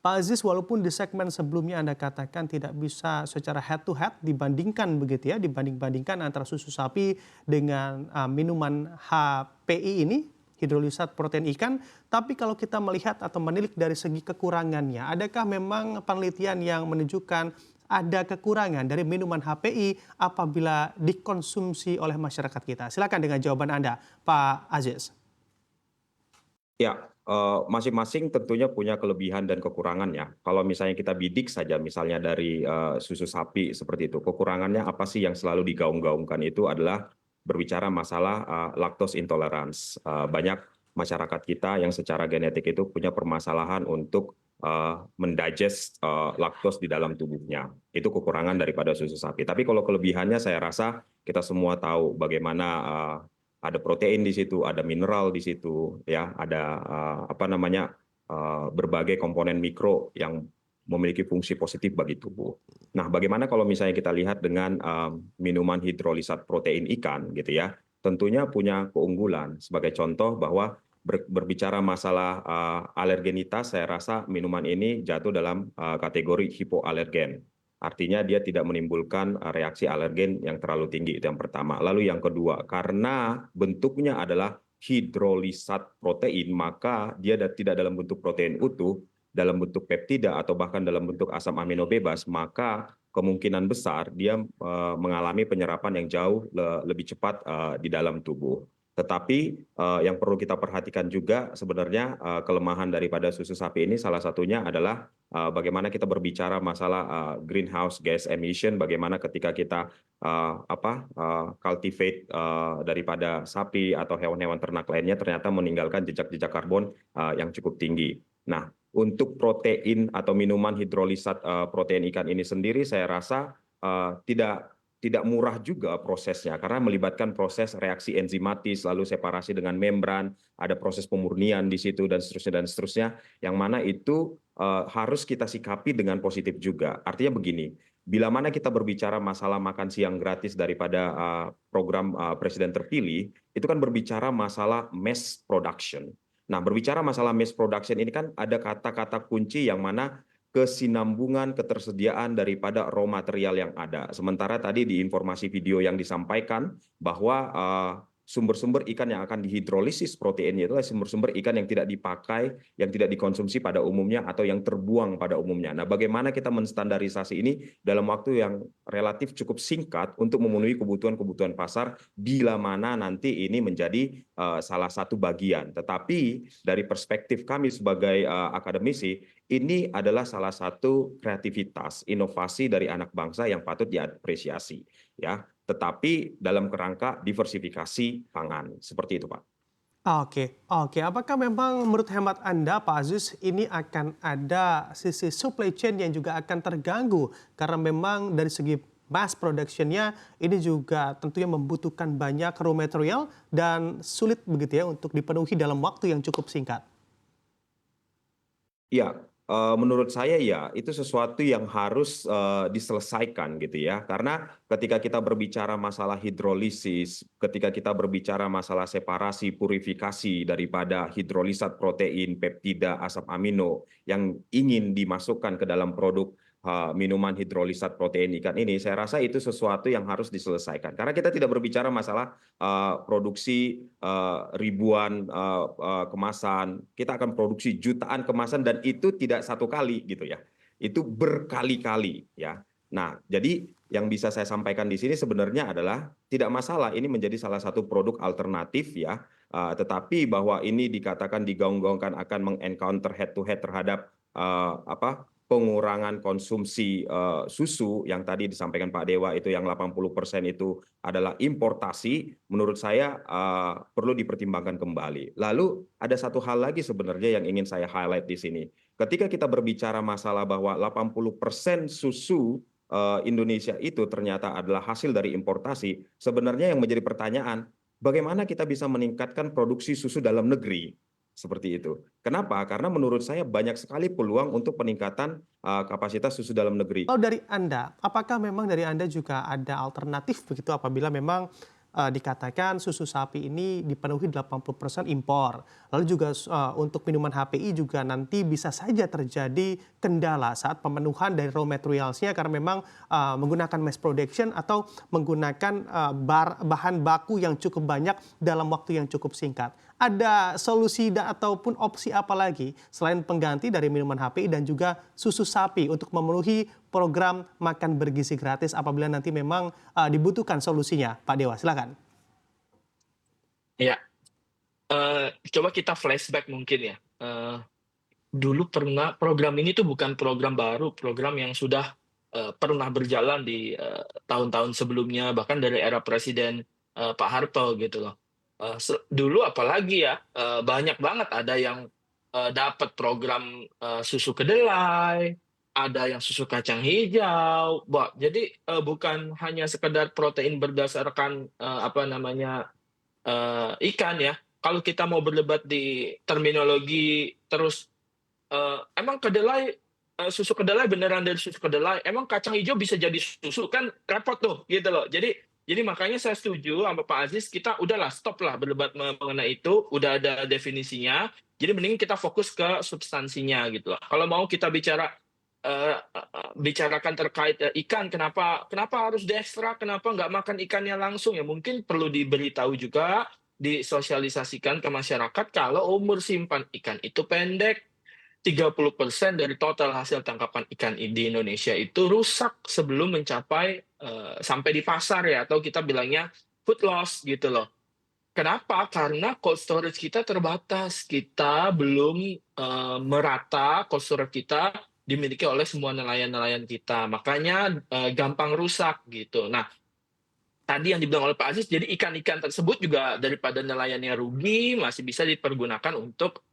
Pak Aziz, walaupun di segmen sebelumnya Anda katakan tidak bisa secara head to head dibandingkan begitu ya, dibanding-bandingkan antara susu sapi dengan minuman HPI ini, hidrolisat protein ikan, tapi kalau kita melihat atau menilik dari segi kekurangannya, adakah memang penelitian yang menunjukkan ada kekurangan dari minuman HPI apabila dikonsumsi oleh masyarakat kita? Silakan dengan jawaban Anda, Pak Aziz. Ya, masing-masing tentunya punya kelebihan dan kekurangannya. Kalau misalnya kita bidik saja misalnya dari, susu sapi seperti itu, kekurangannya apa sih yang selalu digaung-gaungkan itu adalah berbicara masalah, lactose intolerance. Banyak masyarakat kita yang secara genetik itu punya permasalahan untuk, mendigest, laktos di dalam tubuhnya. Itu kekurangan daripada susu sapi. Tapi kalau kelebihannya saya rasa kita semua tahu bagaimana, ada protein di situ, ada mineral di situ, ya, ada apa namanya, berbagai komponen mikro yang memiliki fungsi positif bagi tubuh. Nah, bagaimana kalau misalnya kita lihat dengan minuman hidrolisat protein ikan, gitu ya, tentunya punya keunggulan. Sebagai contoh bahwa berbicara masalah alergenitas, saya rasa minuman ini jatuh dalam kategori hipoalergen. Artinya dia tidak menimbulkan reaksi alergen yang terlalu tinggi, itu yang pertama. Lalu yang kedua, karena bentuknya adalah hidrolisat protein, maka dia tidak dalam bentuk protein utuh, dalam bentuk peptida atau bahkan dalam bentuk asam amino bebas, maka kemungkinan besar dia mengalami penyerapan yang jauh lebih cepat di dalam tubuh. Tetapi yang perlu kita perhatikan juga sebenarnya kelemahan daripada susu sapi ini salah satunya adalah bagaimana kita berbicara masalah greenhouse gas emission, bagaimana ketika kita cultivate daripada sapi atau hewan-hewan ternak lainnya ternyata meninggalkan jejak-jejak karbon yang cukup tinggi. Nah, untuk protein atau minuman hidrolisat protein ikan ini sendiri saya rasa tidak murah juga prosesnya karena melibatkan proses reaksi enzimatis, lalu separasi dengan membran, ada proses pemurnian di situ dan seterusnya, yang mana itu harus kita sikapi dengan positif juga. Artinya begini, bila mana kita berbicara masalah makan siang gratis daripada program presiden terpilih, itu kan berbicara masalah mass production. Nah, berbicara masalah mass production ini kan ada kata-kata kunci yang mana kesinambungan ketersediaan daripada raw material yang ada. Sementara tadi di informasi video yang disampaikan bahwa sumber-sumber ikan yang akan dihidrolisis proteinnya itulah sumber-sumber ikan yang tidak dipakai, yang tidak dikonsumsi pada umumnya atau yang terbuang pada umumnya. Nah, bagaimana kita menstandarisasi ini dalam waktu yang relatif cukup singkat untuk memenuhi kebutuhan-kebutuhan pasar bila mana nanti ini menjadi salah satu bagian. Tetapi dari perspektif kami sebagai akademisi, ini adalah salah satu kreativitas, inovasi dari anak bangsa yang patut diapresiasi, ya. Tetapi dalam kerangka diversifikasi pangan, seperti itu, Pak. Oke, oke. Apakah memang menurut hemat Anda, Pak Aziz, ini akan ada sisi supply chain yang juga akan terganggu karena memang dari segi mass production-nya ini juga tentunya membutuhkan banyak raw material dan sulit begitu ya untuk dipenuhi dalam waktu yang cukup singkat? Ya, menurut saya ya, itu sesuatu yang harus, diselesaikan gitu ya. Karena ketika kita berbicara masalah hidrolisis, ketika kita berbicara masalah separasi, purifikasi daripada hidrolisat protein, peptida, asam amino yang ingin dimasukkan ke dalam produk, minuman hidrolisat protein ikan ini, saya rasa itu sesuatu yang harus diselesaikan. Karena kita tidak berbicara masalah, produksi, ribuan, kemasan, kita akan produksi jutaan kemasan dan itu tidak satu kali gitu ya, itu berkali-kali ya. Nah, jadi yang bisa saya sampaikan di sini sebenarnya adalah tidak masalah ini menjadi salah satu produk alternatif ya, tetapi bahwa ini dikatakan digaung-gaungkan akan meng-encounter head to head terhadap, pengurangan konsumsi susu yang tadi disampaikan Pak Dewa itu yang 80% itu adalah importasi, menurut saya perlu dipertimbangkan kembali. Lalu ada satu hal lagi sebenarnya yang ingin saya highlight di sini. Ketika kita berbicara masalah bahwa 80% susu Indonesia itu ternyata adalah hasil dari importasi, sebenarnya yang menjadi pertanyaan, bagaimana kita bisa meningkatkan produksi susu dalam negeri? Seperti itu. Kenapa? Karena menurut saya banyak sekali peluang untuk peningkatan kapasitas susu dalam negeri. Kalau dari Anda, apakah memang dari Anda juga ada alternatif begitu apabila memang dikatakan susu sapi ini dipenuhi 80% impor. Lalu juga untuk minuman HPI juga nanti bisa saja terjadi kendala saat pemenuhan dari raw materialsnya karena memang menggunakan mass production atau menggunakan bahan baku yang cukup banyak dalam waktu yang cukup singkat. Ada solusi ataupun opsi apa lagi selain pengganti dari minuman HPI dan juga susu sapi untuk memenuhi program makan bergizi gratis apabila nanti memang dibutuhkan solusinya, Pak Dewa? Silakan. Ya, coba kita flashback mungkin ya. Dulu pernah program ini tuh bukan program baru, program yang sudah pernah berjalan di tahun-tahun sebelumnya, bahkan dari era Presiden Pak Harto gitu loh. Dulu apalagi ya, banyak banget ada yang dapat program susu kedelai, ada yang susu kacang hijau. Jadi bukan hanya sekedar protein berdasarkan apa namanya ikan ya. Kalau kita mau berdebat di terminologi terus, emang kedelai susu kedelai beneran dari susu kedelai, emang kacang hijau bisa jadi susu? Kan repot tuh, gitu loh. Jadi makanya saya setuju sama Pak Aziz, kita udahlah stop lah berdebat mengenai itu, udah ada definisinya, jadi mending kita fokus ke substansinya gitu loh. Kalau mau kita bicarakan terkait ikan, kenapa harus diekstrak, kenapa nggak makan ikannya langsung, ya mungkin perlu diberitahu juga, disosialisasikan ke masyarakat kalau umur simpan ikan itu pendek. 30% dari total hasil tangkapan ikan di Indonesia itu rusak sebelum mencapai sampai di pasar ya, atau kita bilangnya food loss gitu loh. Kenapa? Karena cold storage kita terbatas. Kita belum merata cold storage kita dimiliki oleh semua nelayan-nelayan kita. Makanya gampang rusak gitu. Nah, tadi yang dibilang oleh Pak Aziz, jadi ikan-ikan tersebut juga daripada nelayannya rugi, masih bisa dipergunakan untuk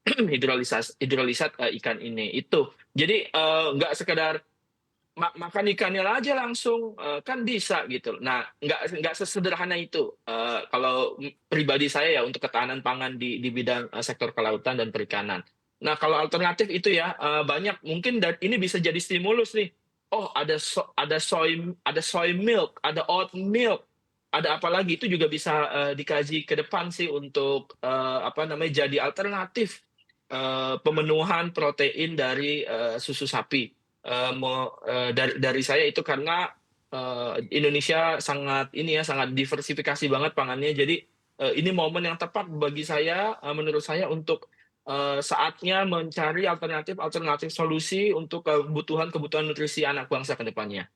hidrolisat ikan ini. Itu. Jadi nggak sekedar makan ikannya aja langsung, kan bisa gitu. Nah, nggak sesederhana itu. Kalau pribadi saya ya untuk ketahanan pangan di bidang sektor kelautan dan perikanan. Nah, kalau alternatif itu ya banyak. Mungkin ini bisa jadi stimulus nih. Oh, ada soy milk, ada oat milk, ada apa lagi, itu juga bisa dikaji ke depan sih untuk jadi alternatif pemenuhan protein dari susu sapi. Dari saya itu karena Indonesia sangat diversifikasi banget pangannya. Jadi ini momen yang tepat bagi saya, menurut saya, untuk saatnya mencari alternatif solusi untuk kebutuhan nutrisi anak bangsa ke depannya.